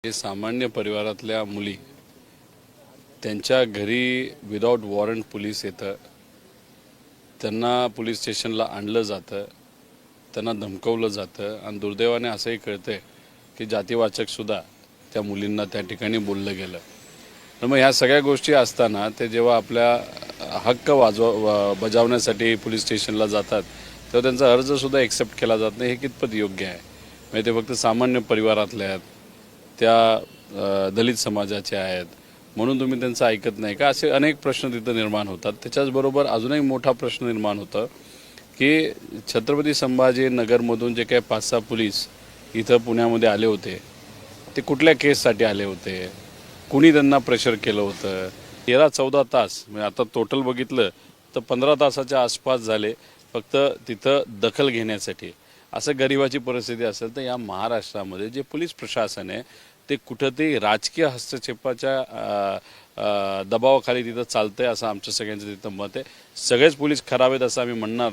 हे सामान्य परिवारातल्या मुली त्यांच्या घरी विदाऊट वॉरंट पोलीस येतं, त्यांना पोलीस स्टेशनला आणलं जातं, त्यांना धमकवलं जातं आणि दुर्दैवाने असंही कळतंय की जातीवाचकसुद्धा त्या मुलींना त्या ठिकाणी बोललं गेलं. तर मग ह्या सगळ्या गोष्टी असताना ते जेव्हा आपल्या हक्क बजावण्यासाठी पोलीस स्टेशनला जातात तेव्हा त्यांचा अर्जसुद्धा एक्सेप्ट केला जात नाही. हे कितपत योग्य आहे? म्हणजे ते फक्त सामान्य परिवारातले आहेत, त्या दलित समाजाचे आहेत म्हणून तुम्ही त्यांचं ऐकत नाही का? असे अनेक प्रश्न तिथं निर्माण होतात. त्याच्याचबरोबर अजूनही मोठा प्रश्न निर्माण होतं की छत्रपती संभाजीनगरमधून जे काही 5-6 पोलीस इथं पुण्यामध्ये आले होते ते कुठल्या केससाठी आले होते, कुणी त्यांना प्रेशर केलं होतं? 13-14 तास म्हणजे आता टोटल बघितलं तर 15 तासाच्या आसपास झाले फक्त तिथं दखल घेण्यासाठी. असं गरिबाची परिस्थिती असेल तर या महाराष्ट्रामध्ये जे पोलीस प्रशासन आहे ते कुठंतरी राजकीय हस्तक्षेपाच्या दबावाखाली तिथं चालतंय असं आमचं सगळ्यांचं तिथं मत आहे. सगळेच पोलीस खराब आहेत असं आम्ही म्हणणार